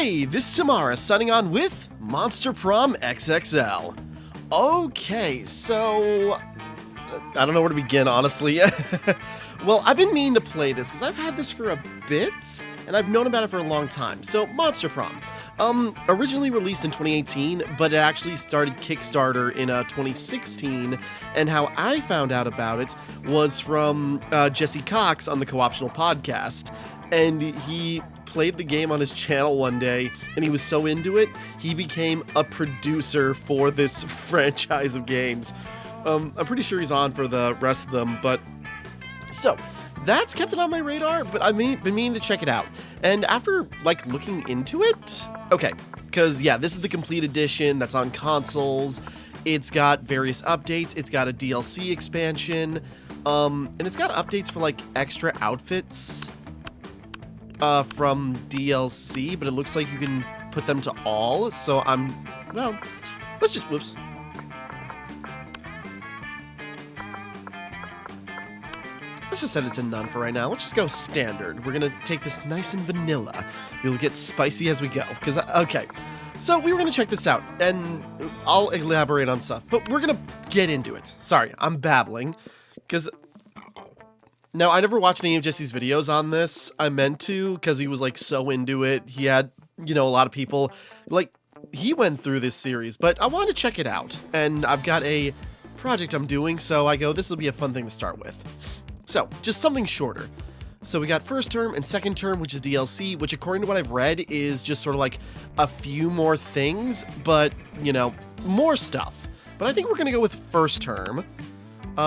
Hey, this is Timmara signing on with Monster Prom XXL. Okay, so I don't know where to begin, honestly. Well, I've been meaning to play this because I've had this for a bit, and I've known about it for a long time. So, Monster Prom. Originally released in 2018, but it actually started Kickstarter in 2016, and how I found out about it was from Jesse Cox on the Co-optional podcast, and he played the game on his channel one day, and he was so into it, he became a producer for this franchise of games. I'm pretty sure he's on for the rest of them, but so that's kept it on my radar, but I've been meaning to check it out. And after looking into it, okay, because yeah, this is the complete edition that's on consoles. It's got various updates. It's got a DLC expansion, and it's got updates for extra outfits from DLC, but it looks like you can put them to all. So let's just, whoops. Let's just set it to none for right now. Let's just go standard. We're gonna take this nice and vanilla. We'll get spicy as we go. Okay. So we were gonna check this out, and I'll elaborate on stuff, but we're gonna get into it. Sorry, I'm babbling, because now I never watched any of Jesse's videos on this. I meant to, because he was so into it. He had, a lot of people, he went through this series, but I wanted to check it out, and I've got a project I'm doing, so I go, this will be a fun thing to start with. So, just something shorter. So we got first term and second term, which is DLC, which according to what I've read is just sort of a few more things, but, more stuff. But I think we're going to go with first term.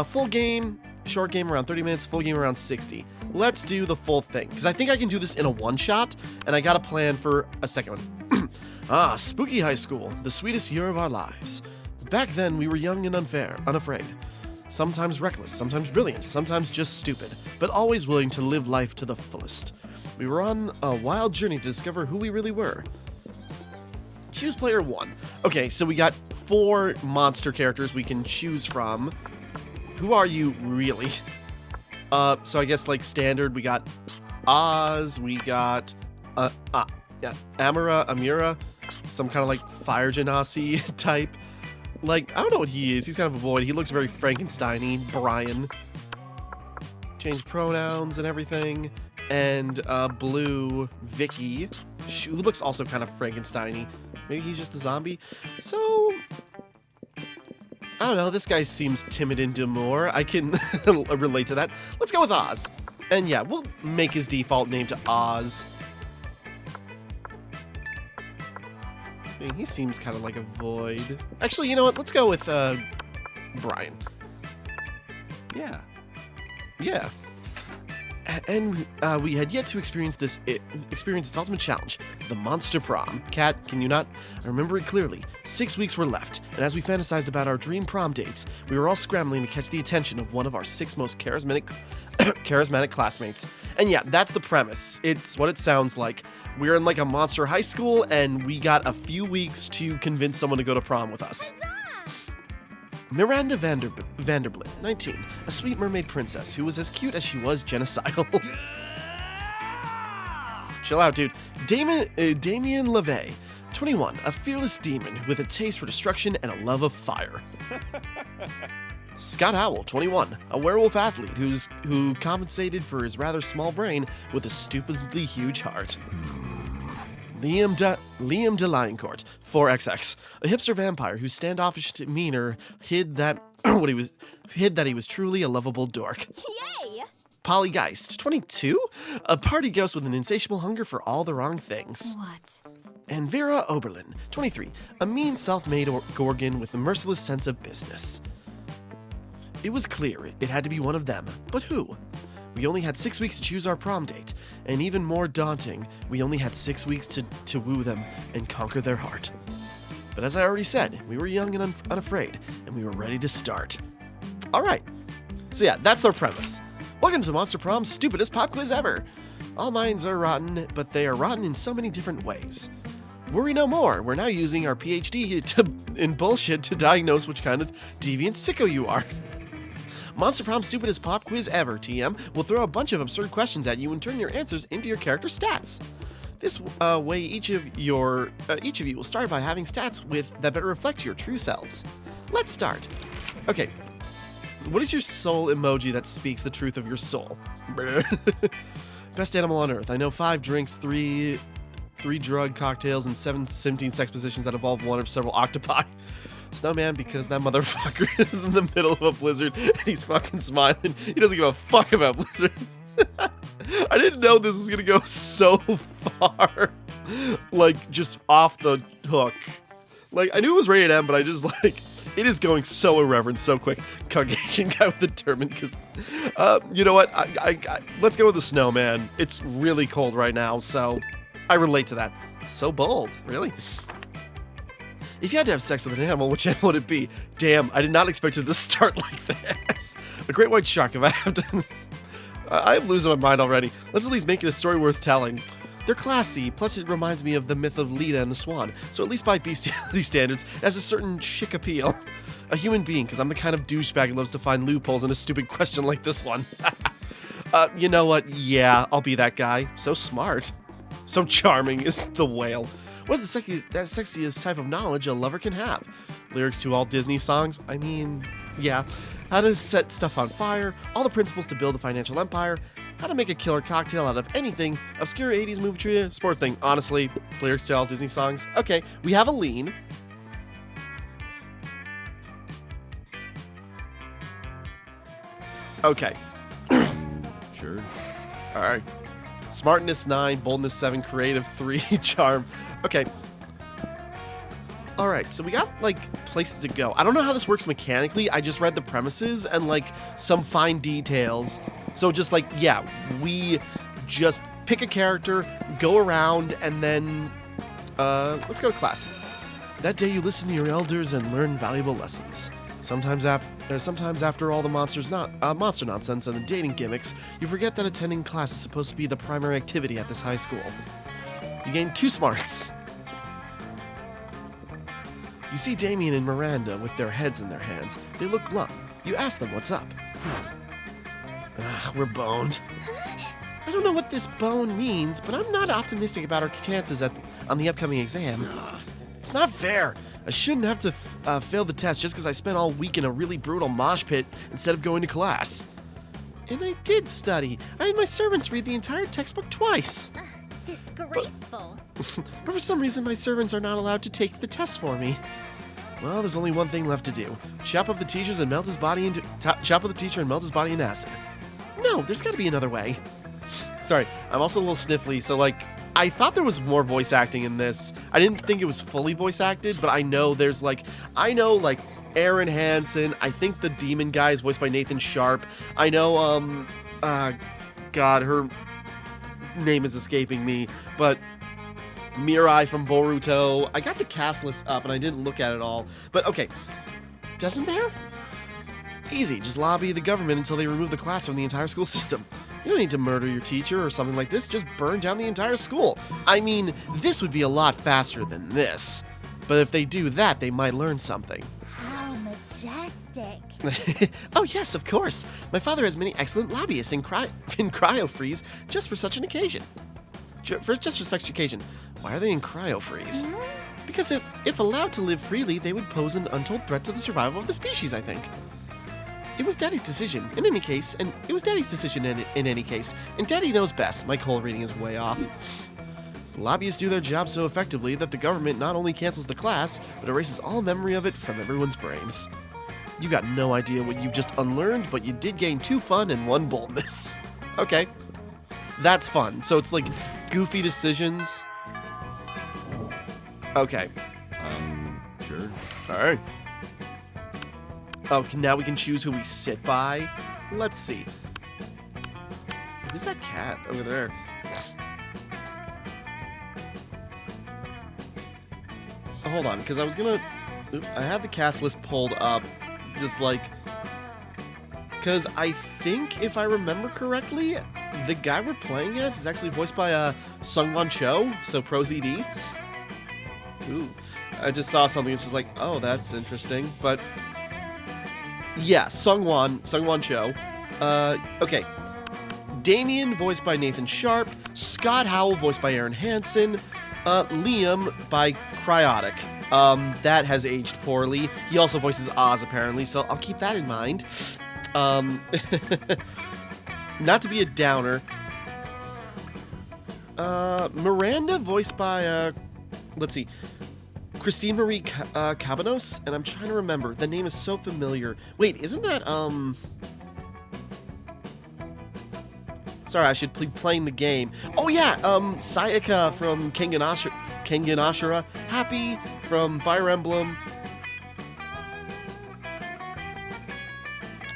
Full game, short game around 30 minutes, full game around 60. Let's do the full thing, because I think I can do this in a one-shot, and I got a plan for a second one. Spooky high school, the sweetest year of our lives. Back then, we were young and unafraid. Sometimes reckless, sometimes brilliant, sometimes just stupid, but always willing to live life to the fullest. We were on a wild journey to discover who we really were. Choose player 1. Okay, so we got 4 monster characters we can choose from. Who are you, really? So I guess, standard, we got Oz, we got, Amira, some kind of, fire genasi type. I don't know what he is. He's kind of a void. He looks very Frankenstein-y. Brian. Change pronouns and everything. And, blue, Vicky, who looks also kind of Frankenstein-y. Maybe he's just a zombie. So, I don't know. This guy seems timid and demure. I can relate to that. Let's go with Oz. And yeah, we'll make his default name to Oz. He seems kind of like a void. Actually, you know what? Let's go with, Brian. Yeah. And, we had yet to experience its ultimate challenge, the Monster Prom. Kat, can you not? I remember it clearly. 6 weeks were left, and as we fantasized about our dream prom dates, we were all scrambling to catch the attention of one of our 6 most charismatic classmates. And yeah, that's the premise. It's what it sounds like. We're in a monster high school, and we got a few weeks to convince someone to go to prom with us. Miranda Vanderbilt, 19, a sweet mermaid princess who was as cute as she was genocidal. Chill out, dude. Damien LeVay, 21, a fearless demon with a taste for destruction and a love of fire. Scott Howell, 21, a werewolf athlete who compensated for his rather small brain with a stupidly huge heart. Liam de Lioncourt, 4XX, a hipster vampire whose standoffish demeanor hid that he was truly a lovable dork. Yay! Polly Geist, 22, a party ghost with an insatiable hunger for all the wrong things. What? And Vera Oberlin, 23, a mean self-made Gorgon with a merciless sense of business. It was clear it had to be one of them, but who? We only had 6 weeks to choose our prom date, and even more daunting, we only had 6 weeks to woo them and conquer their heart. But as I already said, we were young and unafraid, and we were ready to start. Alright, so yeah, that's our premise. Welcome to Monster Prom's stupidest pop quiz ever! All minds are rotten, but they are rotten in so many different ways. Worry no more, we're now using our PhD in bullshit to diagnose which kind of deviant sicko you are. Monster Prom stupidest pop quiz ever, TM, will throw a bunch of absurd questions at you and turn your answers into your character stats. This way, each of you will start by having stats that better reflect your true selves. Let's start. Okay. What is your soul emoji that speaks the truth of your soul? Best animal on earth. I know 5 drinks, 3 drug cocktails, and 17 sex positions that involve one of several octopi. Snowman, because that motherfucker is in the middle of a blizzard and he's fucking smiling. He doesn't give a fuck about blizzards. I didn't know this was gonna go so far, like, just off the hook. Like, I knew it was rated M, but I just, like, it is going so irreverent, so quick. Caucasian guy with the turban, because, you know what? Let's go with the snowman. It's really cold right now, so I relate to that. So bold, really. If you had to have sex with an animal, which animal would it be? Damn, I did not expect it to start like this. A great white shark, if I have to. I'm losing my mind already. Let's at least make it a story worth telling. They're classy, plus it reminds me of the myth of Leda and the Swan, so at least by bestiality standards, it has a certain chic appeal. A human being, because I'm the kind of douchebag who loves to find loopholes in a stupid question like this one. You know what? Yeah, I'll be that guy. So smart. So charming is the whale. What is the sexiest type of knowledge a lover can have? Lyrics to all Disney songs? I mean, yeah. How to set stuff on fire, all the principles to build a financial empire, how to make a killer cocktail out of anything, obscure 80s movie trivia, sport thing. Honestly, lyrics to all Disney songs. Okay, we have a lean. Okay. Sure. All right. Smartness 9, boldness 7, creative 3, charm. Okay. All right, so we got, like, places to go. I don't know how this works mechanically. I just read the premises and, like, some fine details. So just, like, yeah, we just pick a character, go around, and then, let's go to class. That day you listen to your elders and learn valuable lessons. Sometimes after all the monster nonsense and the dating gimmicks, you forget that attending class is supposed to be the primary activity at this high school. You gain 2 smarts. You see Damien and Miranda with their heads in their hands. They look glum. You ask them what's up. We're boned. I don't know what this bone means, but I'm not optimistic about our chances on the upcoming exam. It's not fair. I shouldn't have to fail the test just because I spent all week in a really brutal mosh pit instead of going to class. And I did study. I had my servants read the entire textbook twice. Disgraceful. But for some reason, my servants are not allowed to take the test for me. Well, there's only one thing left to do. Chop up the teacher and melt his body in acid. No, there's got to be another way. Sorry, I'm also a little sniffly, so, like, I thought there was more voice acting in this. I didn't think it was fully voice acted, but I know there's, like, Aaron Hansen. I think the demon guy is voiced by Nathan Sharp. I know, God, her name is escaping me, but Mirai from Boruto. I got the cast list up and I didn't look at it all, but okay. Doesn't there? Easy, just lobby the government until they remove the class from the entire school system. You don't need to murder your teacher or something like this, just burn down the entire school. I mean, this would be a lot faster than this. But if they do that, they might learn something. How majestic. Oh yes, of course. My father has many excellent lobbyists in cryo-freeze just for such an occasion. Just for such occasion. Why are they in cryo-freeze? Because if allowed to live freely, they would pose an untold threat to the survival of the species, I think. It was Daddy's decision, in any case, and Daddy knows best. My cold reading is way off. Lobbyists do their job so effectively that the government not only cancels the class, but erases all memory of it from everyone's brains. You got no idea what you've just unlearned, but you did gain 2 fun and 1 boldness. Okay. That's fun. So it's like goofy decisions. Okay. Sure. Alright. Oh, now we can choose who we sit by. Let's see. Who's that cat over there? Oh, hold on, because I was gonna... I had the cast list pulled up, just like... Because I think, if I remember correctly, the guy we're playing as is actually voiced by Sungwon Cho, so Pros ED. Ooh. I just saw something, it's just like, oh, that's interesting, but... Yeah, Sungwon Cho. Okay. Damien, voiced by Nathan Sharp. Scott Howell, voiced by Aaron Hansen. Liam by Cryotic. That has aged poorly. He also voices Oz, apparently, so I'll keep that in mind. Not to be a downer. Miranda, voiced by, let's see, Christine Marie Cabanos, and I'm trying to remember. The name is so familiar. Wait, isn't that, Sorry, I should be playing the game. Oh yeah, Sayaka from Kengan Ashura. Happy from Fire Emblem.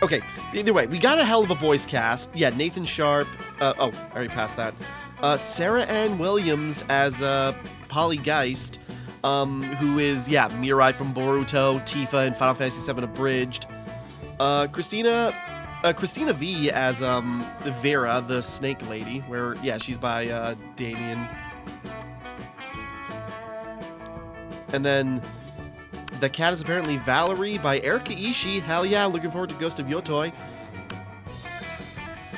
Okay, either way, we got a hell of a voice cast. Yeah, Nathan Sharp. I already passed that. Sarah Ann Williams as Polly Geist, who is, yeah, Mirai from Boruto, Tifa in Final Fantasy VII Abridged. Christina V as Vera, the snake lady, where, yeah, she's by Damien. And then the cat is apparently Valerie by Erika Ishii. Hell yeah, looking forward to Ghost of Yotoi.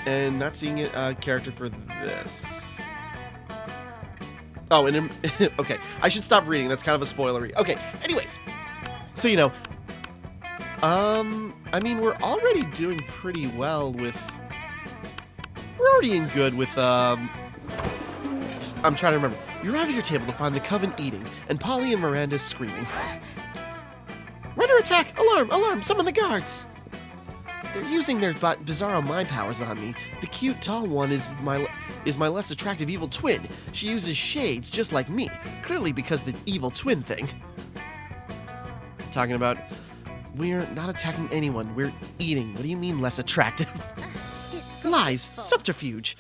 And not seeing a character for this. Oh, and okay, I should stop reading. That's kind of a spoilery. Okay, anyways, so you know, I mean, we're already doing pretty well with. We're already in good with. I'm trying to remember. You arrive at your table to find the coven eating, and Polly and Miranda screaming. Render attack! Alarm! Alarm! Summon the guards! They're using their bizarro mind powers on me. The cute, tall one is my less attractive evil twin. She uses shades just like me, clearly because the evil twin thing. Talking about, we're not attacking anyone, we're eating. What do you mean less attractive? Lies, subterfuge.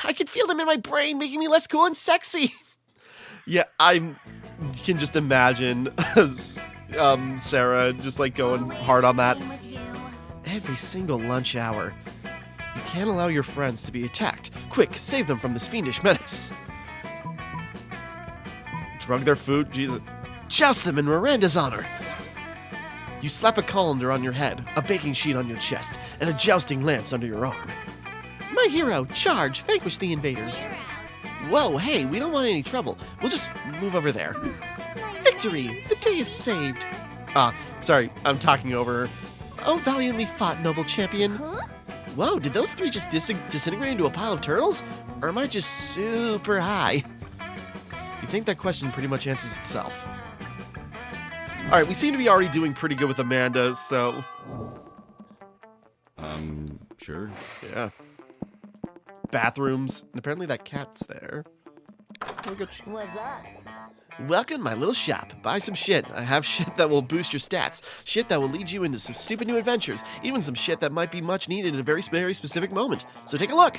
I can feel them in my brain, making me less cool and sexy. Yeah, I can just imagine Sarah just like going hard on that. Every single lunch hour. You can't allow your friends to be attacked. Quick, save them from this fiendish menace. Drug their food? Jesus. Joust them in Miranda's honor. You slap a colander on your head, a baking sheet on your chest, and a jousting lance under your arm. My hero, charge, vanquish the invaders. Whoa, hey, we don't want any trouble. We'll just move over there. Victory! The day is saved. Sorry, I'm talking over her. Oh, valiantly fought, noble champion. Huh? Whoa, did those three just disintegrate into a pile of turtles? Or am I just super high? You think that question pretty much answers itself. Alright, we seem to be already doing pretty good with Amanda, so... Sure. Yeah. Bathrooms. And apparently that cat's there. What's up? Welcome to my little shop. Buy some shit. I have shit that will boost your stats. Shit that will lead you into some stupid new adventures. Even some shit that might be much needed at a very, very specific moment. So take a look.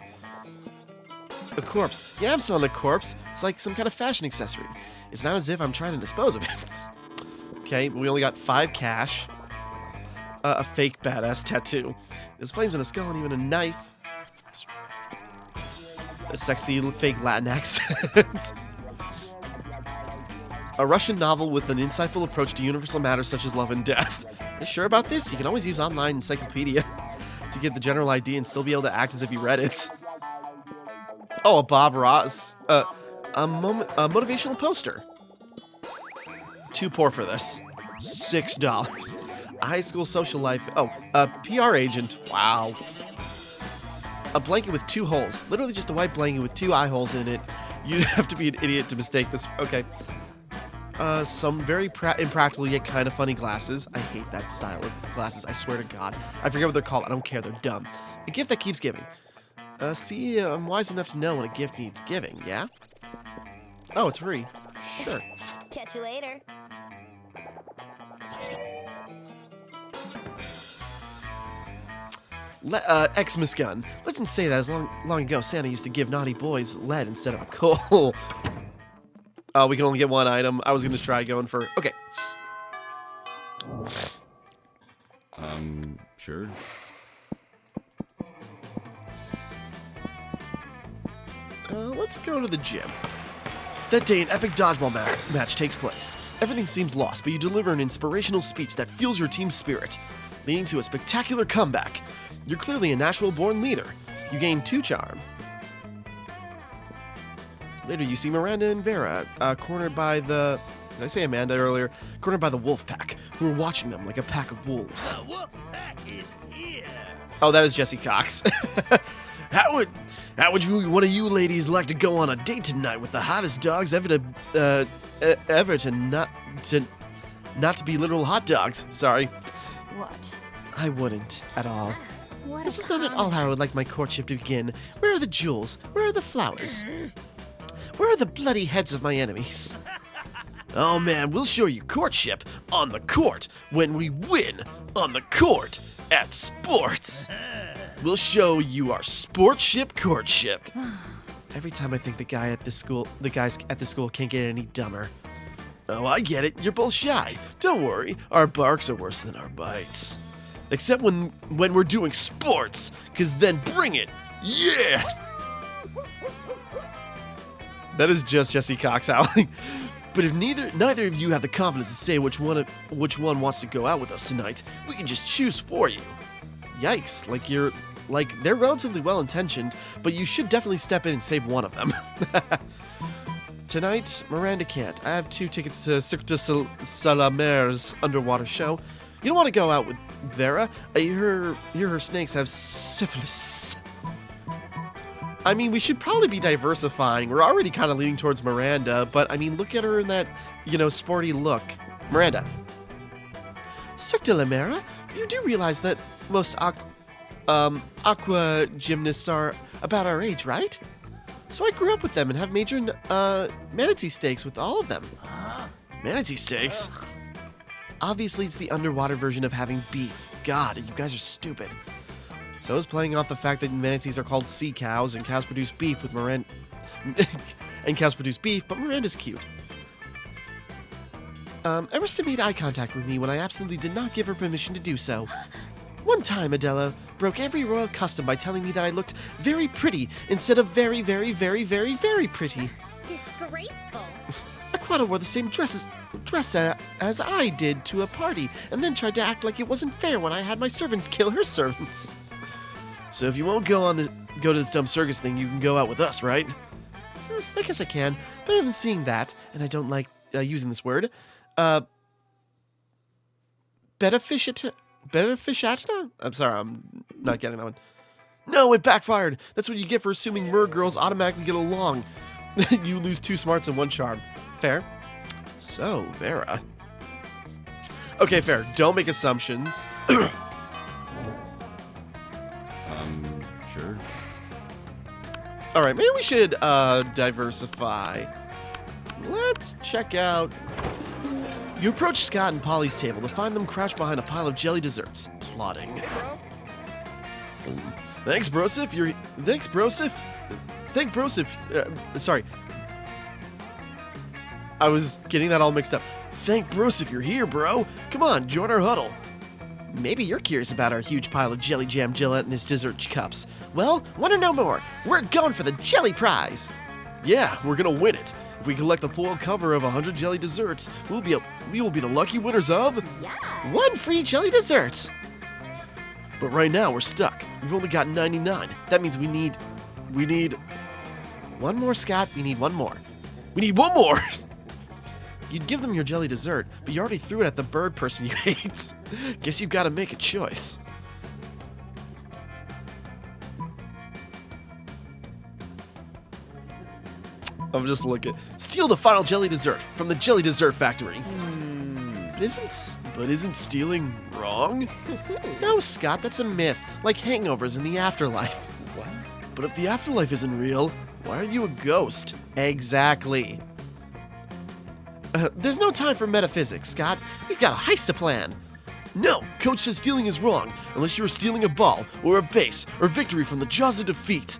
A corpse. Yeah, I'm selling a corpse. It's like some kind of fashion accessory. It's not as if I'm trying to dispose of it. Okay, we only got 5 cash. A fake badass tattoo. There's flames on a skull and even a knife. A sexy fake Latin accent. A Russian novel with an insightful approach to universal matters such as love and death. Are you sure about this? You can always use online encyclopedia to get the general idea and still be able to act as if you read it. Oh, a Bob Ross. A motivational poster. Too poor for this. $6. A high school social life. Oh, a PR agent. Wow. A blanket with 2 holes. Literally just a white blanket with 2 eye holes in it. You'd have to be an idiot to mistake this. Okay. Some very impractical yet kind of funny glasses. I hate that style of glasses, I swear to God. I forget what they're called. I don't care. They're dumb. A gift that keeps giving. See, I'm wise enough to know when a gift needs giving, yeah? Oh, it's free. Sure. Catch you later. Xmas gun. Legends say that as long ago, Santa used to give naughty boys lead instead of a coal. We can only get 1 item. I was going to try going for... Okay. Sure. Let's go to the gym. That day, an epic dodgeball match takes place. Everything seems lost, but you deliver an inspirational speech that fuels your team's spirit, leading to a spectacular comeback. You're clearly a natural-born leader. You gain 2 charm. Later, you see Miranda and Vera, cornered by the... Did I say Amanda earlier? Cornered by the wolf pack, who are watching them like a pack of wolves. The wolf pack is here. Oh, that is Jesse Cox. How would one of you ladies like to go on a date tonight with the hottest dogs ever to not to be literal hot dogs? Sorry. What? I wouldn't at all. What This is not at all how I would like my courtship to begin. Where are the jewels? Where are the flowers? Where are the bloody heads of my enemies? Oh man, we'll show you courtship on the court when we win on the court at sports. We'll show you our sportship courtship. Every time I think the guys at this school can't get any dumber. Oh, I get it. You're both shy. Don't worry. Our barks are worse than our bites. Except when we're doing sports, cause then bring it. Yeah. That is just Jesse Cox howling. But if neither of you have the confidence to say which one wants to go out with us tonight, we can just choose for you. Yikes! They're relatively well intentioned, but you should definitely step in and save one of them. Tonight, Miranda can't. I have 2 tickets to Cirque du Soleil's underwater show. You don't want to go out with Vera. I hear her snakes have syphilis. I mean, we should probably be diversifying. We're already kind of leaning towards Miranda, but I mean, look at her in that, sporty look. Miranda. Cirque de la Mera, you do realize that most aqua gymnasts are about our age, right? So I grew up with them and have major manatee steaks with all of them. Manatee steaks? Obviously, it's the underwater version of having beef. God, you guys are stupid. So I was playing off the fact that manatees are called sea cows, and cows produce beef with Miranda. And cows produce beef, but Miranda's cute. Emerson made eye contact with me when I absolutely did not give her permission to do so. One time, Adela broke every royal custom by telling me that I looked very pretty instead of very, very, very, very, very pretty. Disgraceful. Aquata wore the same dress as I did to a party, and then tried to act like it wasn't fair when I had my servants kill her servants. So if you won't go to this dumb circus thing, you can go out with us, right? I guess I can. Better than seeing that, and I don't like using this word. Beneficiatna? I'm sorry, I'm not getting that one. No, it backfired. That's what you get for assuming mer girls automatically get along. You lose 2 smarts and 1 charm. Fair. So, Vera. Okay, fair. Don't make assumptions. Sure. Alright, maybe we should diversify. Let's check out... You approach Scott and Polly's table to find them crouched behind a pile of jelly desserts, plotting. Thanks, Brosif. Sorry. I was getting that all mixed up. Thank Brosif you're here, bro. Come on, join our huddle. Maybe you're curious about our huge pile of jelly jam gelatinous dessert cups. Well, want to know more? We're going for the jelly prize. Yeah, we're gonna win it. If we collect the full cover of 100 jelly desserts, we will be the lucky winners of 1 free jelly dessert. But right now we're stuck. We've only got 99. That means we need one more, Scott. We need one more. We need one more. You'd give them your jelly dessert, but you already threw it at the bird person you hate. Guess you've got to make a choice. I'm just looking. Steal the final jelly dessert from the jelly dessert factory. But isn't stealing wrong? No, Scott, that's a myth, like hangovers in the afterlife. What? But if the afterlife isn't real, why are you a ghost? Exactly. There's no time for metaphysics, Scott. We've got a heist to plan. No, Coach says stealing is wrong, unless you're stealing a ball, or a base, or victory from the jaws of defeat.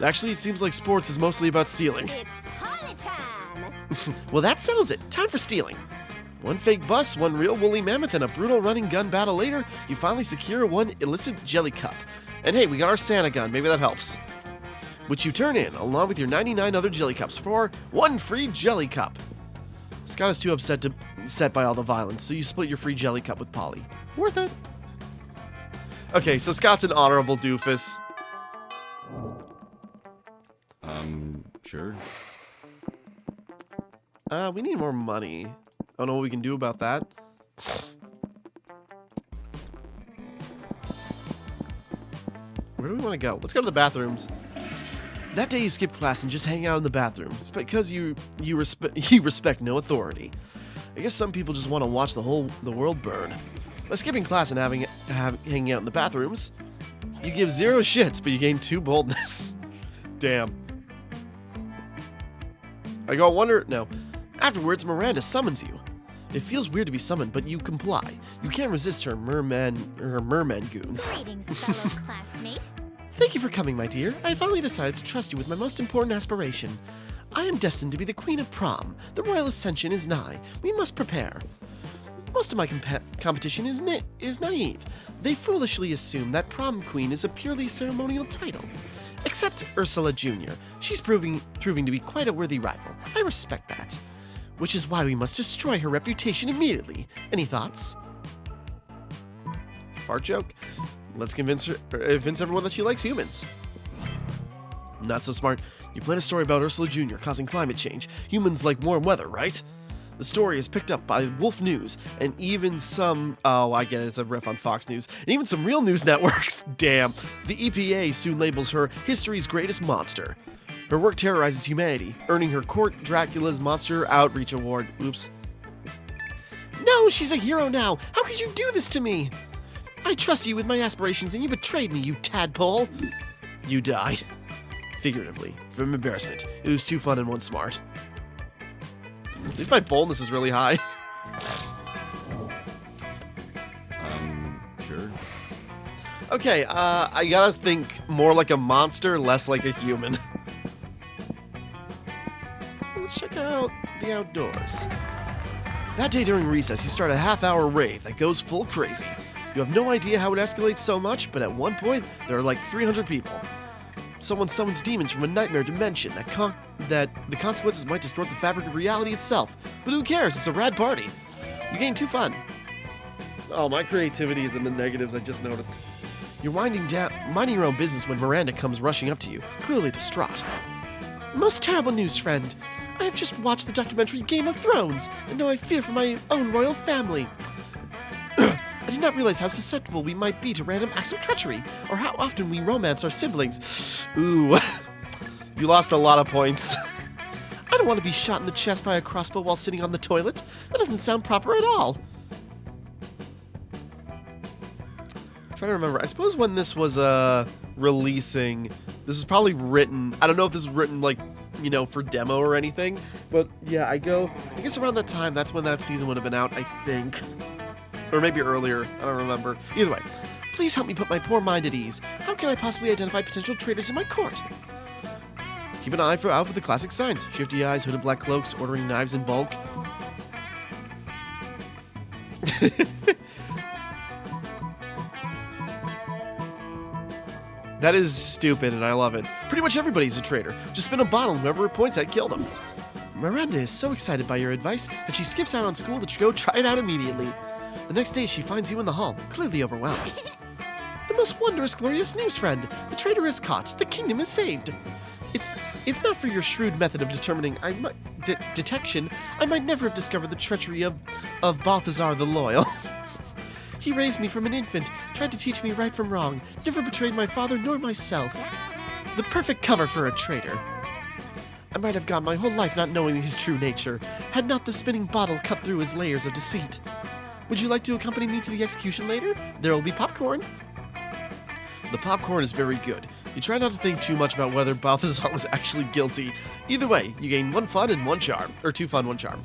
Actually, it seems like sports is mostly about stealing. It's party time! Well, that settles it. Time for stealing. 1 fake bus, 1 real woolly mammoth, and a brutal running gun battle later, you finally secure 1 illicit jelly cup. And hey, we got our Santa gun. Maybe that helps. Which you turn in, along with your 99 other jelly cups, for 1 free jelly cup. Scott is too upset by all the violence, so you split your free jelly cup with Polly. Worth it. Okay, so Scott's an honorable doofus. Sure. We need more money. I don't know what we can do about that. Where do we want to go? Let's go to the bathrooms. That day you skip class and just hang out in the bathroom. It's because you respect no authority. I guess some people just want to watch the world burn. By skipping class and hanging out in the bathrooms, you give 0 shits, but you gain 2 boldness. Damn. I go wonder. No. Afterwards, Miranda summons you. It feels weird to be summoned, but you comply. You can't resist her merman goons. Greetings, fellow classmate. Thank you for coming, my dear. I finally decided to trust you with my most important aspiration. I am destined to be the queen of prom. The royal ascension is nigh. We must prepare. Most of my competition is naive. They foolishly assume that prom queen is a purely ceremonial title. Except Ursula Jr. She's proving to be quite a worthy rival. I respect that. Which is why we must destroy her reputation immediately. Any thoughts? Fart joke? Let's convince everyone that she likes humans. Not so smart. You plan a story about Ursula Jr. causing climate change. Humans like warm weather, right? The story is picked up by Wolf News and even some... Oh, I get it. It's a riff on Fox News. And even some real news networks. Damn. The EPA soon labels her history's greatest monster. Her work terrorizes humanity, earning her Court Dracula's Monster Outreach Award. Oops. No, she's a hero now. How could you do this to me? I trust you with my aspirations and you betrayed me, you tadpole. You die. Figuratively, from embarrassment. It was 2 fun and 1 smart. At least my boldness is really high. Sure. Okay, I gotta think more like a monster, less like a human. Let's check out the outdoors. That day during recess, you start a half-hour rave that goes full crazy. You have no idea how it escalates so much, but at one point, there are like 300 people. Someone summons demons from a nightmare dimension that the consequences might distort the fabric of reality itself. But who cares? It's a rad party. You gain 2 fun. Oh, my creativity is in the negatives, I just noticed. You're minding your own business when Miranda comes rushing up to you, clearly distraught. Most terrible news, friend. I have just watched the documentary Game of Thrones, and now I fear for my own royal family. I did not realize how susceptible we might be to random acts of treachery, or how often we romance our siblings. Ooh, you lost a lot of points. I don't want to be shot in the chest by a crossbow while sitting on the toilet. That doesn't sound proper at all. I'm trying to remember. I suppose when this was releasing, this was probably written. I don't know if this was written like, you know, for demo or anything. But yeah, I guess around that time, that's when that season would have been out, I think. Or maybe earlier, I don't remember. Either way, please help me put my poor mind at ease. How can I possibly identify potential traitors in my court? Just keep an eye out for the classic signs. Shifty eyes, hooded black cloaks, ordering knives in bulk. That is stupid, and I love it. Pretty much everybody's a traitor. Just spin a bottle, and whoever it points at, kill them. Miranda is so excited by your advice that she skips out on school to go try it out immediately. The next day, she finds you in the hall, clearly overwhelmed. The most wondrous, glorious news, friend. The traitor is caught. The kingdom is saved. If not for your shrewd method of determining detection, I might never have discovered the treachery of Balthazar the Loyal. He raised me from an infant, tried to teach me right from wrong, never betrayed my father nor myself. The perfect cover for a traitor. I might have gone my whole life not knowing his true nature, had not the spinning bottle cut through his layers of deceit. Would you like to accompany me to the execution later? There will be popcorn. The popcorn is very good. You try not to think too much about whether Balthazar was actually guilty. Either way, you gain 1 fun and 1 charm. Or 2 fun, 1 charm.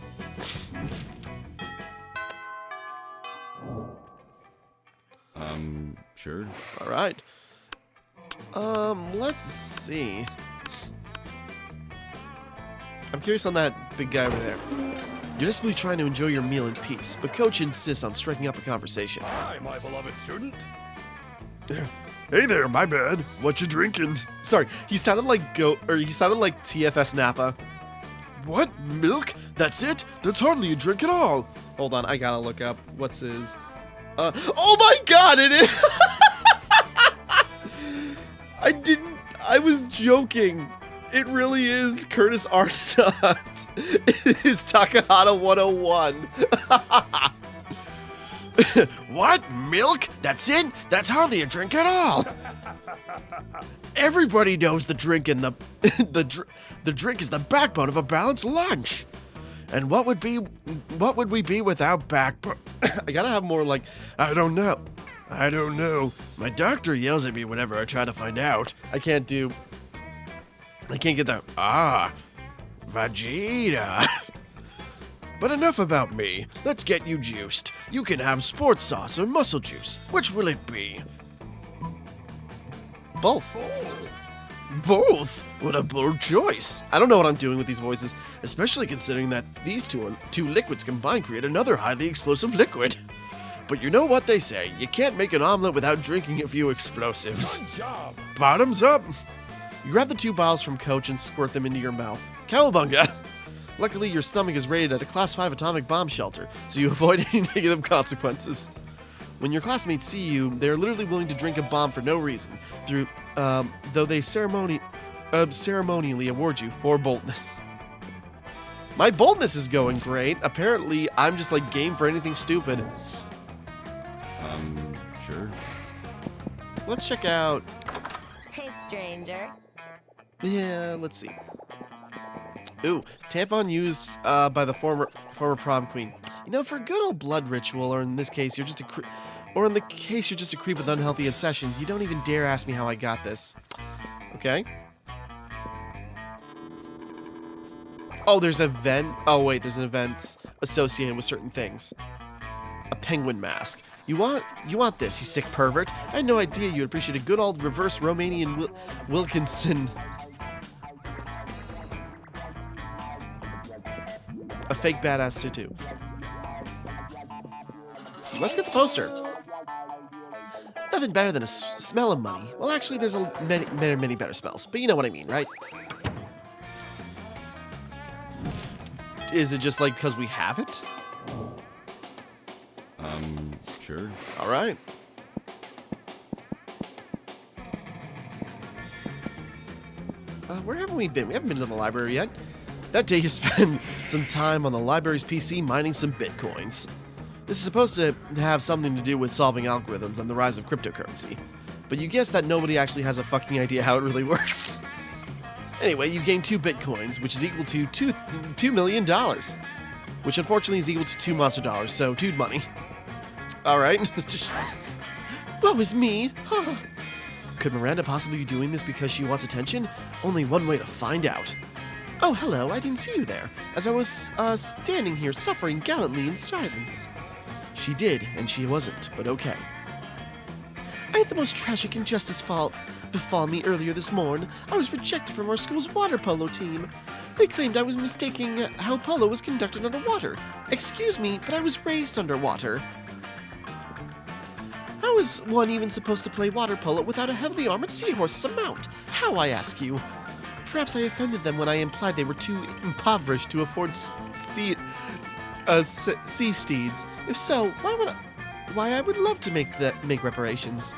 Sure. Alright. Let's see. I'm curious on that big guy over there. You're desperately trying to enjoy your meal in peace, but Coach insists on striking up a conversation. Hi, my beloved student. Hey there, my bad. What you drinking? Sorry, he sounded like TFS Napa. What? Milk? That's it? That's hardly a drink at all. Hold on, I gotta look up. What's his? Oh my god, it is! I was joking. It really is Curtis Arnott. It is Takahata 101. What? Milk? That's it? That's hardly a drink at all. Everybody knows the drink in the drink is the backbone of a balanced lunch. And what would we be without backbone? I gotta have more like, I don't know. My doctor yells at me whenever I try to find out. I can't get that. Vegeta. But enough about me. Let's get you juiced. You can have sports sauce or muscle juice. Which will it be? Both. Both? What a bold choice. I don't know what I'm doing with these voices, especially considering that these two liquids combined create another highly explosive liquid. But you know what they say, you can't make an omelet without drinking a few explosives. Good job. Bottoms up. You grab the 2 vials from Coach and squirt them into your mouth. Cowabunga! Luckily, your stomach is rated at a Class 5 atomic bomb shelter, so you avoid any negative consequences. When your classmates see you, they are literally willing to drink a bomb for no reason, though they ceremonially award you for boldness. My boldness is going great. Apparently, I'm just like game for anything stupid. Sure. Let's check out. Hey, stranger. Yeah, let's see. Ooh, tampon used by the former prom queen. You know, for a good old blood ritual, or in this case, you're just a creep with unhealthy obsessions, you don't even dare ask me how I got this. Okay. Oh, there's an event. Oh wait, there's an event associated with certain things. A penguin mask. You want this, you sick pervert? I had no idea you'd appreciate a good old reverse Romanian Wilkinson. A fake badass tattoo. Let's get the poster. Nothing better than a smell of money. Well, actually, there's many better smells, but you know what I mean, right? Is it just like because we have it? Sure. All right. Where haven't we been? We haven't been to the library yet. That day you spend some time on the library's PC mining some bitcoins. This is supposed to have something to do with solving algorithms and the rise of cryptocurrency. But you guess that nobody actually has a fucking idea how it really works. Anyway, you gain 2 bitcoins, which is equal to $2 million. Which unfortunately is equal to 2 monster dollars, so dude money. Alright, just... What was me? Huh. Could Miranda possibly be doing this because she wants attention? Only one way to find out. Oh, hello, I didn't see you there, as I was standing here suffering gallantly in silence. She did, and she wasn't, but okay. I had the most tragic injustice befall me earlier this morn. I was rejected from our school's water polo team. They claimed I was mistaking how polo was conducted underwater. Excuse me, but I was raised underwater. How is one even supposed to play water polo without a heavily armored seahorse as a mount? How, I ask you? Perhaps I offended them when I implied they were too impoverished to afford sea steeds. If so, why I would love to make reparations.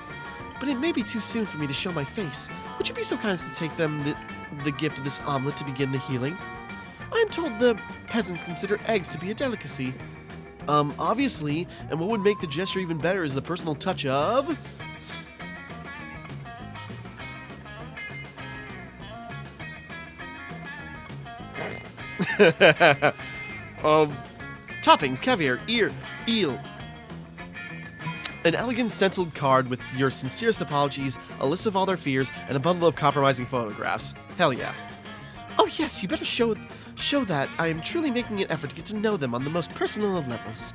But it may be too soon for me to show my face. Would you be so kind as to take them the gift of this omelet to begin the healing? I am told the peasants consider eggs to be a delicacy. Obviously, and what would make the gesture even better is the personal touch of... Toppings, caviar, eel. An elegant stenciled card with your sincerest apologies, a list of all their fears, and a bundle of compromising photographs. Hell yeah. Oh yes, you better show that I am truly making an effort to get to know them on the most personal of levels.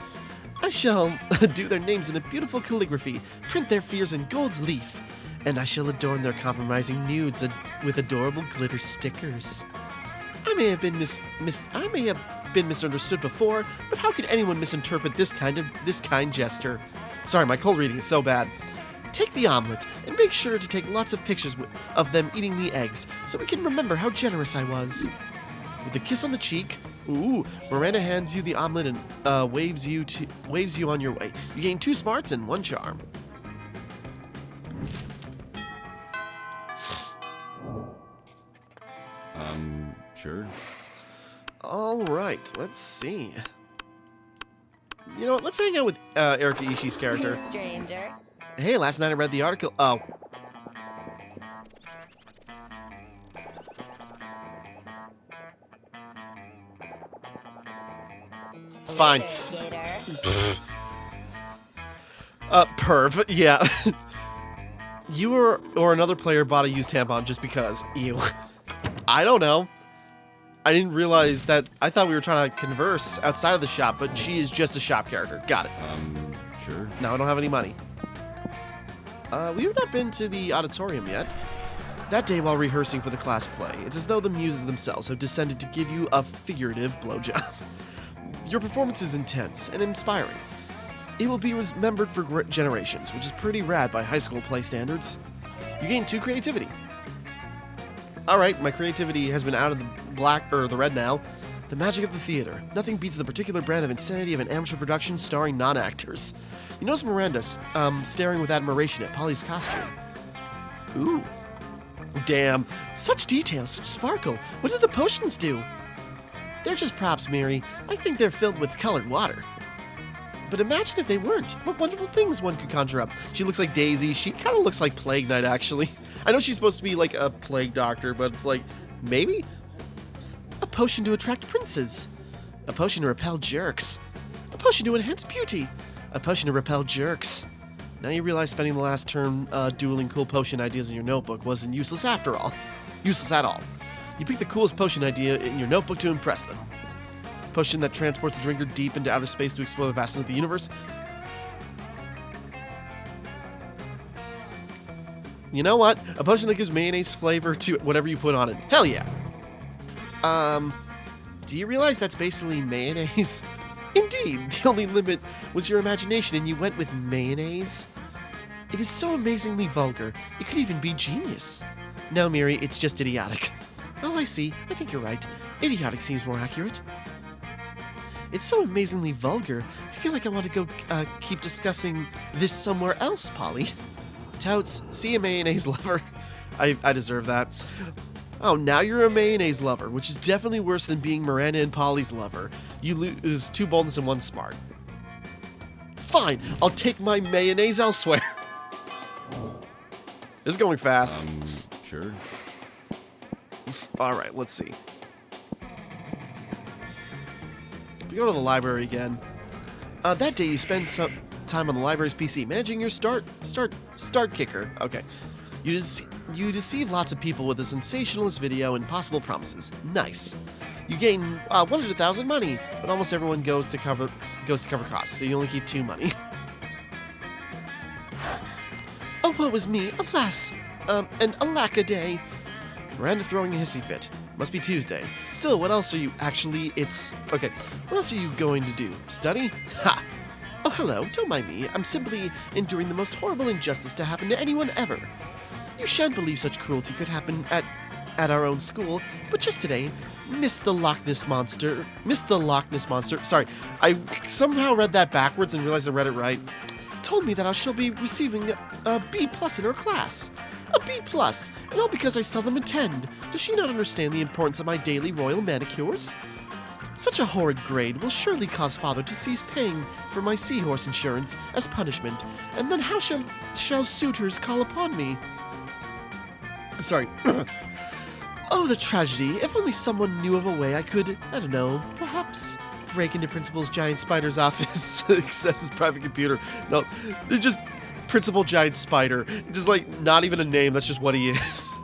I shall do their names in a beautiful calligraphy, print their fears in gold leaf, and I shall adorn their compromising nudes with adorable glitter stickers. I may have been misunderstood before, but how could anyone misinterpret this kind gesture? Sorry, my cold reading is so bad. Take the omelet and make sure to take lots of pictures of them eating the eggs, so we can remember how generous I was. With a kiss on the cheek, Miranda hands you the omelet and waves you on your way. You gain 2 smarts and 1 charm. Sure. All right, let's see. You know what? Let's hang out with Erica Ishii's character. Hey, stranger. Hey, last night I read the article. Oh. Fine. Gator. Perv. Yeah. You or another player bought a used tampon just because. Ew. I don't know. I didn't realize that. I thought we were trying to converse outside of the shop, but she is just a shop character. Got it. Sure. No, I don't have any money. We have not been to the auditorium yet. That day while rehearsing for the class play, it's as though the muses themselves have descended to give you a figurative blowjob. Your performance is intense and inspiring. It will be remembered for generations, which is pretty rad by high school play standards. You gain 2 creativity. Alright, my creativity has been out of the black or the red now. The magic of the theater. Nothing beats the particular brand of insanity of an amateur production starring non-actors. You notice Miranda staring with admiration at Polly's costume. Ooh. Damn. Such detail, such sparkle. What did the potions do? They're just props, Mary. I think they're filled with colored water. But imagine if they weren't. What wonderful things one could conjure up. She looks like Daisy. She kind of looks like Plague Knight, actually. I know she's supposed to be like a plague doctor, but it's like, maybe? A potion to attract princes. A potion to repel jerks. A potion to enhance beauty. A potion to repel jerks. Now you realize spending the last term dueling cool potion ideas in your notebook wasn't useless after all. Useless at all. You picked the coolest potion idea in your notebook to impress them. Potion that transports the drinker deep into outer space to explore the vastness of the universe. You know what? A potion that gives mayonnaise flavor to whatever you put on it. Hell yeah. Do you realize that's basically mayonnaise? Indeed, the only limit was your imagination and you went with mayonnaise? It is so amazingly vulgar, it could even be genius. No, Miri, it's just idiotic. Oh, I see. I think you're right. Idiotic seems more accurate. It's so amazingly vulgar, I feel like I want to go keep discussing this somewhere else, Polly. Touts, see a mayonnaise lover. I deserve that. Oh, now you're a mayonnaise lover, which is definitely worse than being Miranda and Polly's lover. You lose 2 boldness and 1 smart. Fine, I'll take my mayonnaise elsewhere. This is going fast. Sure. Alright, let's see. We go to the library again. That day you spend some time on the library's PC, managing your start kicker. Okay. You deceive lots of people with a sensationalist video and possible promises. Nice. You gain 100,000 money, but almost everyone goes to cover costs, so you only keep 2 money. Oh, woe is me, alas, and alack a day. Miranda throwing a hissy fit. Must be Tuesday. Still, what else are you okay. What else are you going to do? Study? Ha! Oh, hello, don't mind me. I'm simply enduring the most horrible injustice to happen to anyone ever. You shan't believe such cruelty could happen at our own school, but just today, Miss the Loch Ness Monster, sorry, I somehow read that backwards and realized I read it right, told me that I shall be receiving a B+ in her class. A B+, and all because I seldom attend. Does she not understand the importance of my daily royal manicures? Such a horrid grade will surely cause father to cease paying for my seahorse insurance as punishment, and then how shall suitors call upon me? Sorry. Oh, the tragedy. If only someone knew of a way I could, I don't know, perhaps break into Principal's Giant Spider's office, access his private computer. No, it's just Principal Giant Spider. Just like, not even a name, that's just what he is.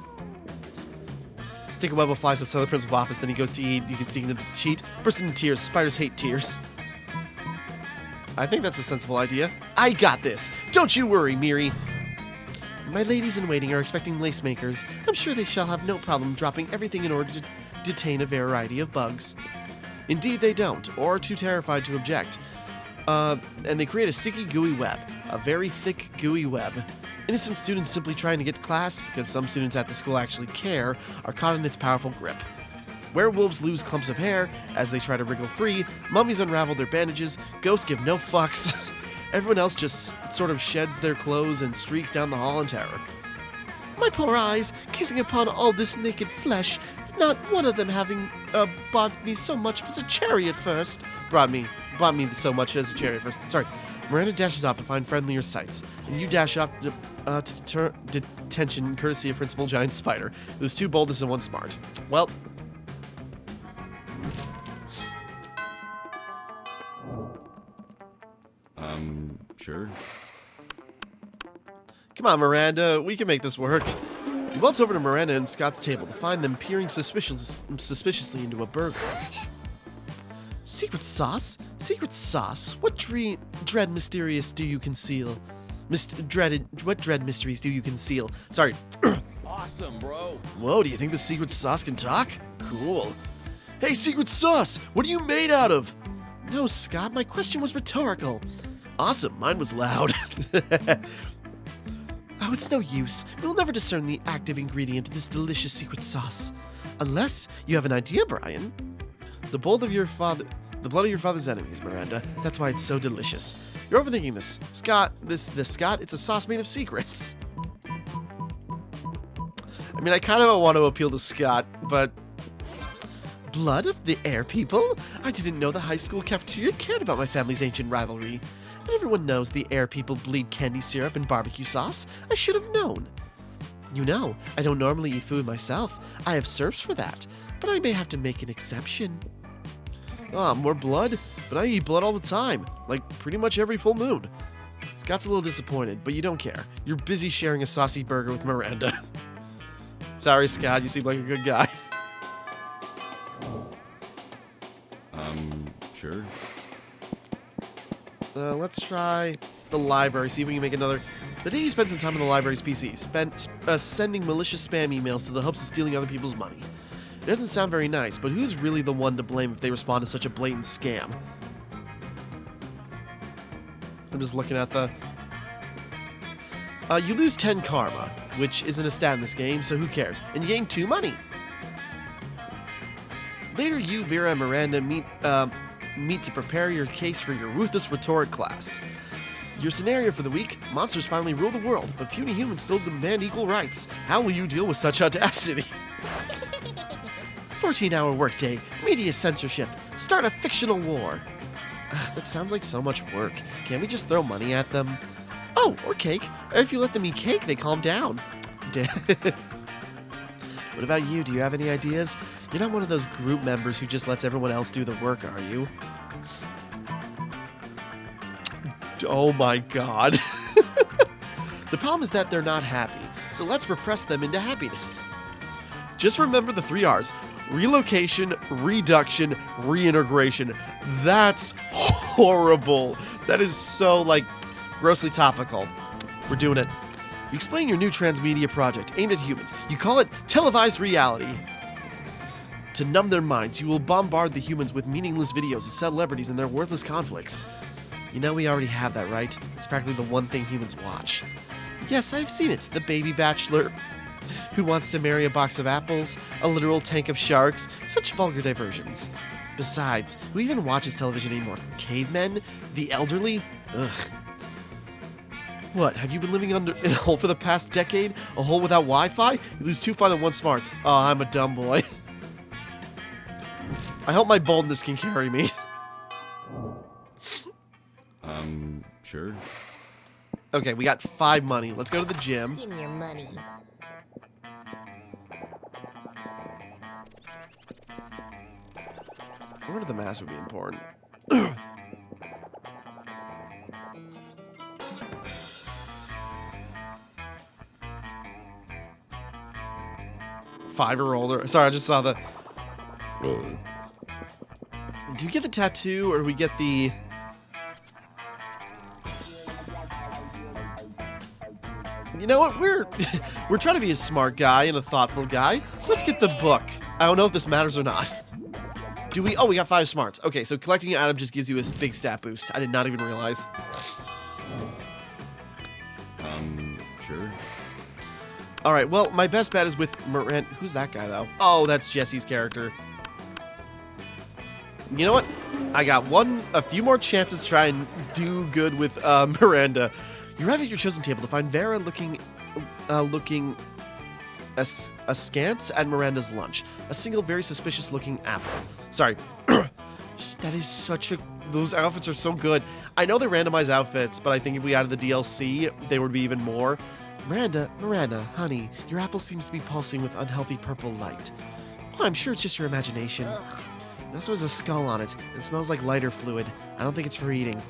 Stick a web of flies outside the principal's office, then he goes to eat. You can sneak into the sheet. Burst into tears. Spiders hate tears. I think that's a sensible idea. I got this. Don't you worry, Miri. My ladies-in-waiting are expecting lace makers. I'm sure they shall have no problem dropping everything in order to detain a variety of bugs. Indeed they don't, or are too terrified to object. And they create a sticky, gooey web. A very thick, gooey web. Innocent students simply trying to get to class, because some students at the school actually care, are caught in its powerful grip. Werewolves lose clumps of hair as they try to wriggle free, mummies unravel their bandages, ghosts give no fucks. Everyone else just sort of sheds their clothes and streaks down the hall in terror. My poor eyes, gazing upon all this naked flesh, not one of them having bought me so much as a cherry at first. Bought me so much as a cherry at first. Sorry. Miranda dashes off to find friendlier sights, and you dash off to detention courtesy of Principal Giant Spider. It was two boldness and one smart. Well, Sure. come on, Miranda. We can make this work. You waltz over to Miranda and Scott's table to find them peering suspiciously into a burger. Secret sauce? Secret sauce? What dread mysterious do you conceal? What dread mysteries do you conceal? Sorry. Awesome, bro. Whoa, do you think the secret sauce can talk? Cool. Hey, secret sauce! What are you made out of? No, Scott, my question was rhetorical. Awesome, mine was loud. Oh, it's no use. We'll never discern the active ingredient of this delicious secret sauce. Unless you have an idea, Brian. The blood of your father's enemies, Miranda. That's why it's so delicious. You're overthinking this. Scott, Scott, it's a sauce made of secrets. I mean, I kind of want to appeal to Scott, but... Blood of the air people? I didn't know the high school cafeteria cared about my family's ancient rivalry. But everyone knows the air people bleed candy syrup and barbecue sauce. I should have known. You know, I don't normally eat food myself. I have serfs for that. But I may have to make an exception. Ah, more blood? But I eat blood all the time. Like, pretty much every full moon. Scott's a little disappointed, but you don't care. You're busy sharing a saucy burger with Miranda. Sorry, Scott, you seem like a good guy. Sure. Let's try the library, see if we can make another... The day you spend some time on the library's PC, sending malicious spam emails to the hopes of stealing other people's money. It doesn't sound very nice, but who's really the one to blame if they respond to such a blatant scam? I'm just looking at the... you lose 10 karma, which isn't a stat in this game, so who cares? And you gain 2 money! Later, you, Vera, and Miranda meet to prepare your case for your ruthless rhetoric class. Your scenario for the week: monsters finally rule the world, but puny humans still demand equal rights. How will you deal with such audacity? 14-hour workday, media censorship, start a fictional war. That sounds like so much work. Can't we just throw money at them? Oh, or cake. Or if you let them eat cake, they calm down. What about you? Do you have any ideas? You're not one of those group members who just lets everyone else do the work, are you? Oh my god. The problem is that they're not happy, so let's repress them into happiness. Just remember the 3 R's. Relocation, reduction, reintegration. That's horrible. That is so, like, grossly topical. We're doing it. You explain your new transmedia project aimed at humans. You call it televised reality. To numb their minds, you will bombard the humans with meaningless videos of celebrities and their worthless conflicts. You know we already have that, right? It's practically the one thing humans watch. Yes, I've seen it. The baby bachelor who wants to marry a box of apples, a literal tank of sharks, such vulgar diversions. Besides, who even watches television anymore? Cavemen? The elderly? Ugh. What, have you been living in a hole for the past decade? A hole without Wi-Fi? You lose 2 fun and 1 smarts. Oh, I'm a dumb boy. I hope my boldness can carry me. Sure. Okay, we got 5 money. Let's go to the gym. Give me your money. I wonder if the mask would be important. $5 or older. Sorry, I just saw the... Do we get the tattoo, or do we get the... You know what? We're trying to be a smart guy and a thoughtful guy. Let's get the book. I don't know if this matters or not. Do we? Oh, we got 5 smarts. Okay, so collecting an item just gives you a big stat boost. I did not even realize. Sure. All right, well, my best bet is with Miranda. Who's that guy, though? Oh, that's Jesse's character. You know what? I got a few more chances to try and do good with Miranda. You arrive at your chosen table to find Vera looking askance at Miranda's lunch. A single very suspicious-looking apple. Sorry. That is such a... Those outfits are so good. I know they're randomized outfits, but I think if we added the DLC, they would be even more. Miranda, honey, your apple seems to be pulsing with unhealthy purple light. Oh, I'm sure it's just your imagination. Ugh. It also has a skull on it. It smells like lighter fluid. I don't think it's for eating.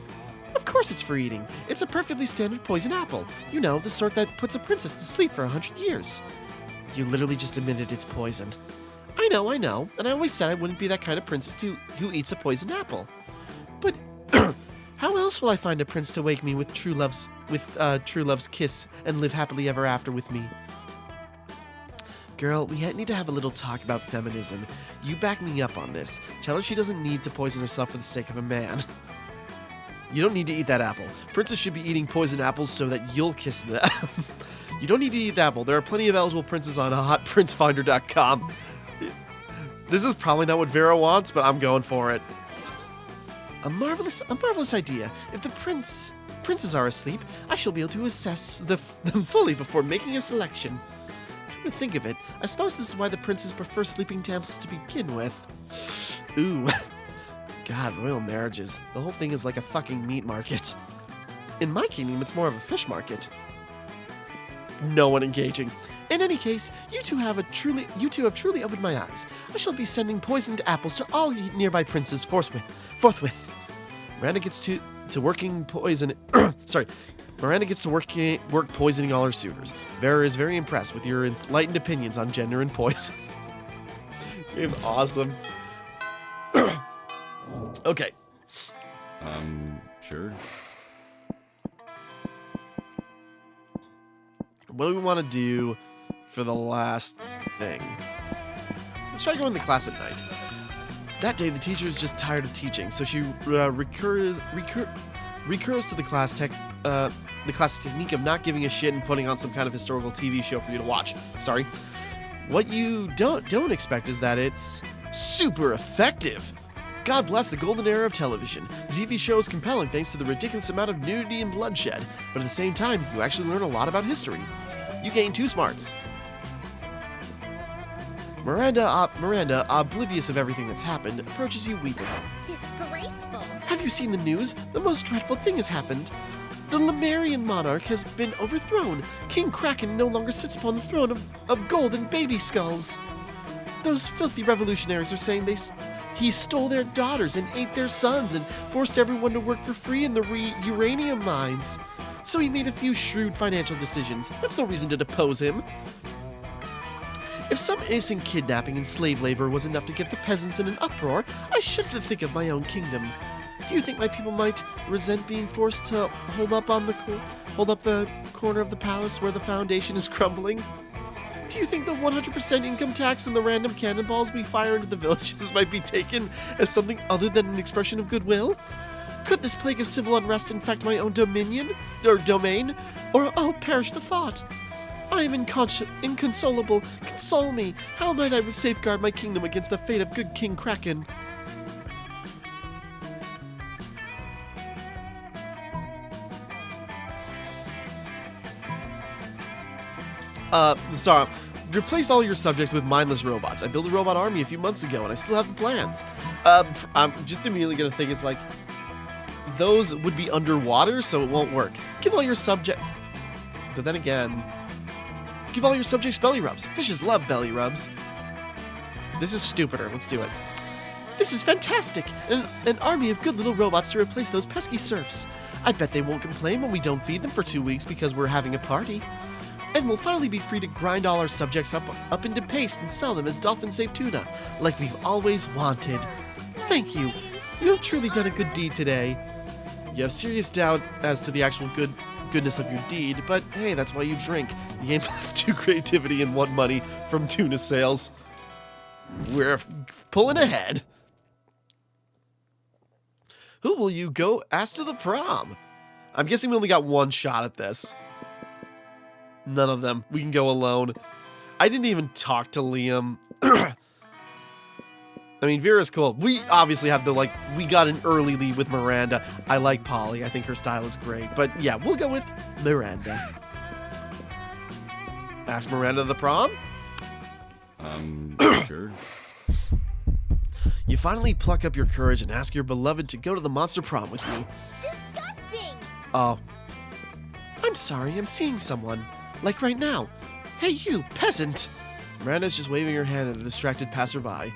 Of course it's for eating. It's a perfectly standard poison apple. You know, the sort that puts a princess to sleep for 100 years. You literally just admitted it's poisoned. I know, and I always said I wouldn't be that kind of princess who eats a poisoned apple. But how else will I find a prince to wake me with true love's kiss and live happily ever after with me? Girl, we need to have a little talk about feminism. You back me up on this. Tell her she doesn't need to poison herself for the sake of a man. You don't need to eat that apple. Princes should be eating poisoned apples so that you'll kiss them. You don't need to eat the apple. There are plenty of eligible princes on hotprincefinder.com. This is probably not what Vera wants, but I'm going for it. A marvelous idea. If the princes are asleep, I shall be able to assess them fully before making a selection. Come to think of it, I suppose this is why the princes prefer sleeping damsels to begin with. Ooh. God, royal marriages. The whole thing is like a fucking meat market. In my kingdom, it's more of a fish market. No one engaging. In any case, you two have truly opened my eyes. I shall be sending poisoned apples to all nearby princes forthwith. Miranda gets to working poison. Sorry, Miranda gets to work poisoning all her suitors. Vera is very impressed with your enlightened opinions on gender and poison. This game's awesome. Okay. Sure. What do we want to do for the last thing? Let's try going to class at night. That day, the teacher is just tired of teaching, so she recurs to the class technique of not giving a shit and putting on some kind of historical TV show for you to watch. Sorry. What you don't expect is that it's super effective. God bless the golden era of television. The TV show is compelling thanks to the ridiculous amount of nudity and bloodshed, but at the same time, you actually learn a lot about history. You gain 2 smarts. Miranda, oblivious of everything that's happened, approaches you weeping. Disgraceful. Have you seen the news? The most dreadful thing has happened. The Lemurian monarch has been overthrown. King Kraken no longer sits upon the throne of gold and baby skulls. Those filthy revolutionaries are saying he stole their daughters and ate their sons and forced everyone to work for free in the uranium mines. So he made a few shrewd financial decisions. That's no reason to depose him. If some innocent kidnapping and slave labor was enough to get the peasants in an uproar, I shudder to think of my own kingdom. Do you think my people might resent being forced to hold up the corner of the palace where the foundation is crumbling? Do you think the 100% income tax and the random cannonballs we fire into the villages might be taken as something other than an expression of goodwill? Could this plague of civil unrest infect my own domain? Or, oh, perish the thought! I am inconsolable. Console me. How might I safeguard my kingdom against the fate of good King Kraken? Sorry. Replace all your subjects with mindless robots. I built a robot army a few months ago, and I still have the plans. I'm just immediately gonna think it's like those would be underwater, so it won't work. Give all your but then again, give all your subjects belly rubs. Fishes love belly rubs. This is stupider. Let's do it. This is fantastic! An army of good little robots to replace those pesky serfs. I bet they won't complain when we don't feed them for 2 weeks because we're having a party. And we'll finally be free to grind all our subjects up into paste and sell them as dolphin-safe tuna, like we've always wanted. Thank you. You have truly done a good deed today. You have serious doubt as to the actual goodness of your deed, but hey, that's why you drink. You gain +2 creativity and 1 money from tuna sales. We're pulling ahead. Who will you go ask to the prom? I'm guessing we only got 1 shot at this. None of them. We can go alone. I didn't even talk to Liam. I mean, Vera's cool. We obviously have we got an early lead with Miranda. I like Polly. I think her style is great. But yeah, we'll go with Miranda. Ask Miranda to the prom? Sure. You finally pluck up your courage and ask your beloved to go to the monster prom with you. Disgusting! Oh. I'm sorry, I'm seeing someone. Like right now. Hey you, peasant! Miranda's just waving her hand at a distracted passerby.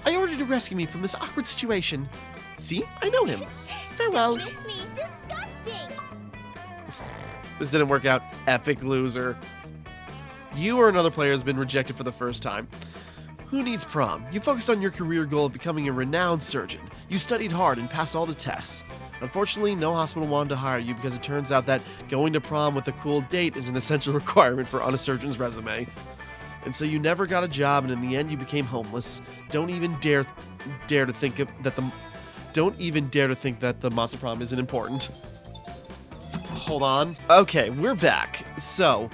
I ordered you to rescue me from this awkward situation. See? I know him. Farewell. Miss me! Disgusting! This didn't work out. Epic loser. You or another player has been rejected for the first time. Who needs prom? You focused on your career goal of becoming a renowned surgeon. You studied hard and passed all the tests. Unfortunately, no hospital wanted to hire you because it turns out that going to prom with a cool date is an essential requirement on a surgeon's resume. And so you never got a job, and in the end you became homeless. Don't even dare to think that the monster prom isn't important. Hold on. Okay, we're back. So,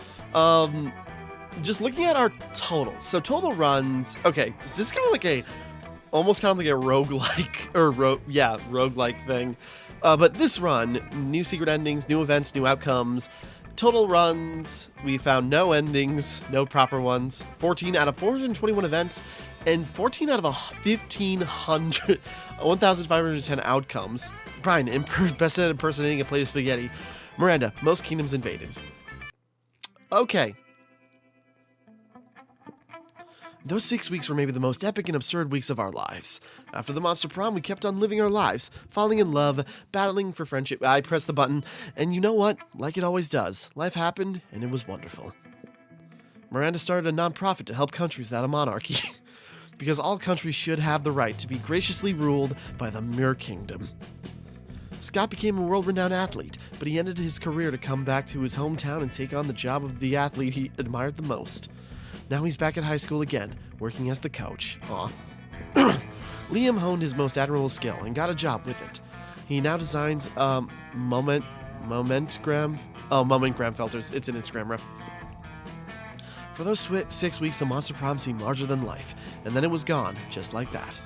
just looking at our totals. So total runs. Okay, this is kind of like almost kind of like a roguelike roguelike thing. But this run, new secret endings, new events, new outcomes. Total runs, we found no endings, no proper ones. 14 out of 421 events, and 14 out of 1,510 outcomes. Brian, best at impersonating a plate of spaghetti. Miranda, most kingdoms invaded. Okay. Those 6 weeks were maybe the most epic and absurd weeks of our lives. After the monster prom, we kept on living our lives, falling in love, battling for friendship. I pressed the button, and you know what? Like it always does, life happened, and it was wonderful. Miranda started a non-profit to help countries without a monarchy, because all countries should have the right to be graciously ruled by the Mirror Kingdom. Scott became a world-renowned athlete, but he ended his career to come back to his hometown and take on the job of the athlete he admired the most. Now he's back at high school again, working as the coach. Aw. Liam honed his most admirable skill and got a job with it. He now designs moment gram filters. It's an Instagram ref. For those 6 weeks, the monster prom seemed larger than life, and then it was gone, just like that.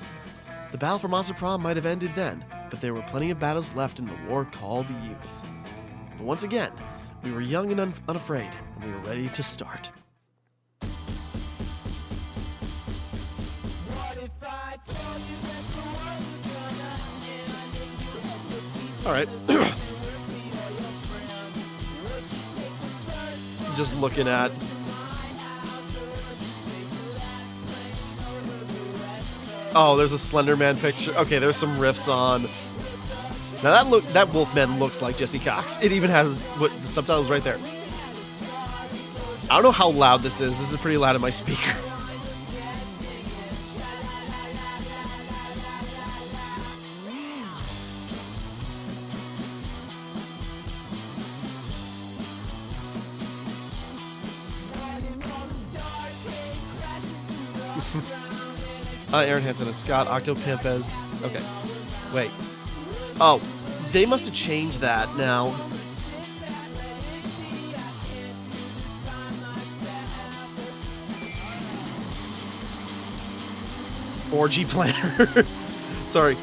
The battle for monster prom might have ended then, but there were plenty of battles left in the war called youth. But once again, we were young and unafraid, and we were ready to start. Alright. Just looking at... Oh, there's a Slender Man picture. Okay, there's some riffs on... Now that Wolfman looks like Jesse Cox. It even has the subtitles right there. I don't know how loud this is. This is pretty loud in my speaker. Aaron Hansen and Scott Octopimpez. Okay. Wait. Oh, they must have changed that now. Orgy Planner. Sorry.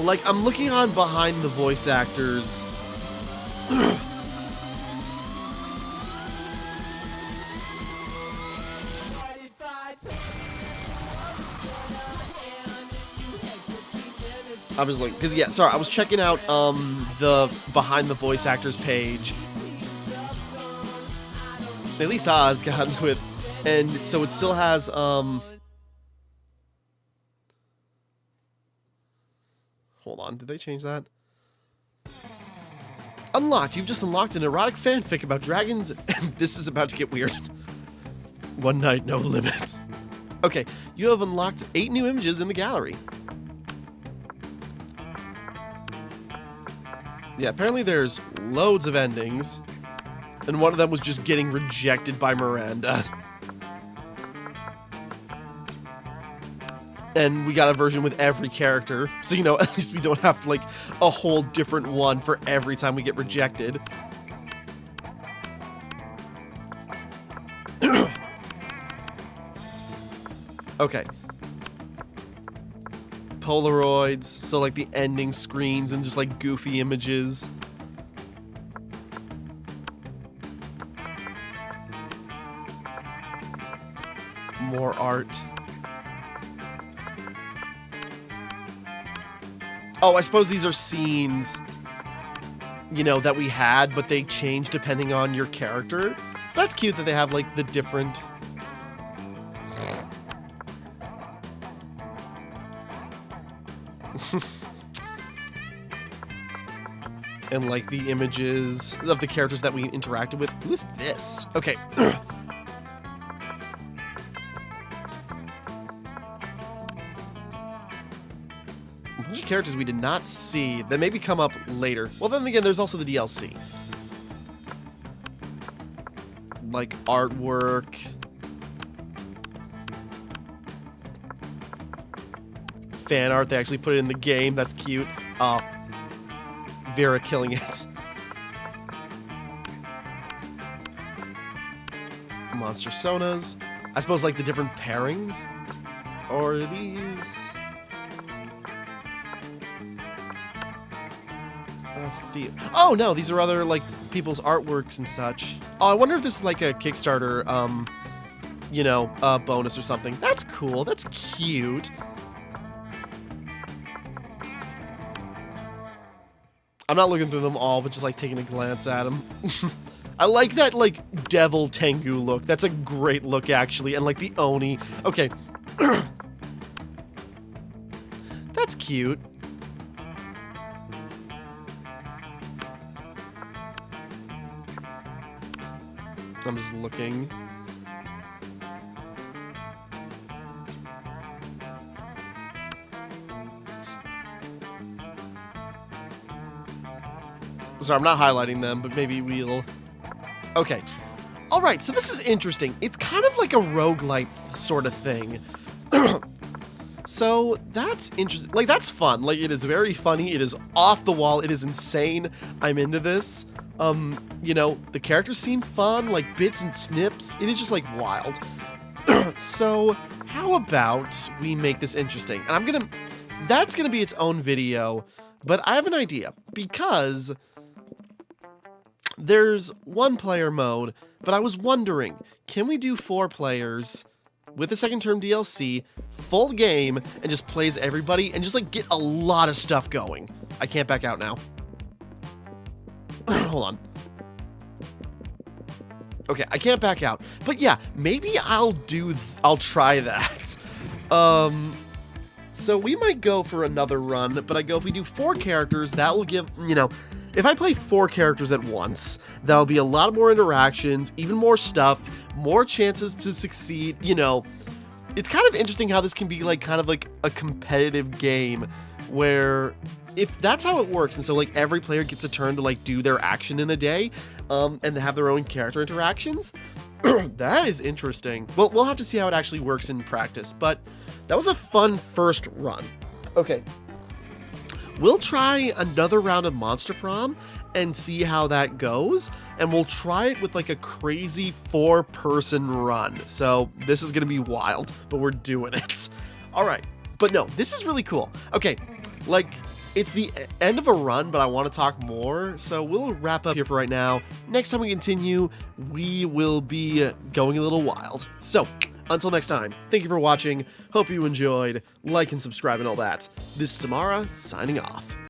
Like, I'm looking on behind the voice actors. I was like, because yeah, sorry, I was checking out the behind the voice actors page. At least Oz got with, and so it still has hold on, did they change that? Unlocked. You've just unlocked an erotic fanfic about dragons, and this is about to get weird. One night, no limits. Okay, you have unlocked 8 new images in the gallery. Yeah, apparently there's loads of endings, and one of them was just getting rejected by Miranda. And we got a version with every character, so, you know, at least we don't have, like, a whole different one for every time we get rejected. Okay. Polaroids, so like the ending screens and just like goofy images. more art. Oh, I suppose these are scenes, you know, that we had, but they change depending on your character. So that's cute that they have, like, the different... and, like, the images of the characters that we interacted with. Who is this? Okay. Characters we did not see that maybe come up later. Well, then again, there's also the DLC. Like artwork. Fan art, they actually put it in the game. That's cute. Vera killing it. Monster Sonas. I suppose like the different pairings. Or are these... Oh no, these are other like people's artworks and such. Oh, I wonder if this is like a Kickstarter, you know, bonus or something. That's cool. That's cute. I'm not looking through them all, but just like taking a glance at them. I like that like devil Tengu look. That's a great look actually, and like the Oni. Okay. That's cute. I'm just looking. Sorry, I'm not highlighting them, but maybe we'll... Okay. Alright, so this is interesting. It's kind of like a roguelite sort of thing. So, that's interesting. Like, that's fun. Like, it is very funny. It is off the wall. It is insane. I'm into this. You know, the characters seem fun, like bits and snips. It is just like wild. So how about we make this interesting? And that's gonna be its own video, but I have an idea because there's 1-player mode, but I was wondering, can we do 4 players with the second term DLC, full game, and just plays everybody and just like get a lot of stuff going? I can't back out now. Hold on. Okay, I can't back out. But yeah, maybe I'll try that. So we might go for another run, but I go if we do 4 characters, that will give, you know, if I play 4 characters at once, that'll be a lot more interactions, even more stuff, more chances to succeed, you know. It's kind of interesting how this can be like kind of like a competitive game where if that's how it works, and so like every player gets a turn to like do their action in a day, and they have their own character interactions, that is interesting. Well, we'll have to see how it actually works in practice, but that was a fun first run. Okay, we'll try another round of Monster Prom and see how that goes, and we'll try it with like a crazy 4-person run. So this is gonna be wild, but we're doing it. All right, but no, this is really cool. Okay, like, it's the end of a run, but I want to talk more, so we'll wrap up here for right now. Next time we continue, we will be going a little wild. So, until next time, thank you for watching. Hope you enjoyed. Like and subscribe and all that. This is Timmara, signing off.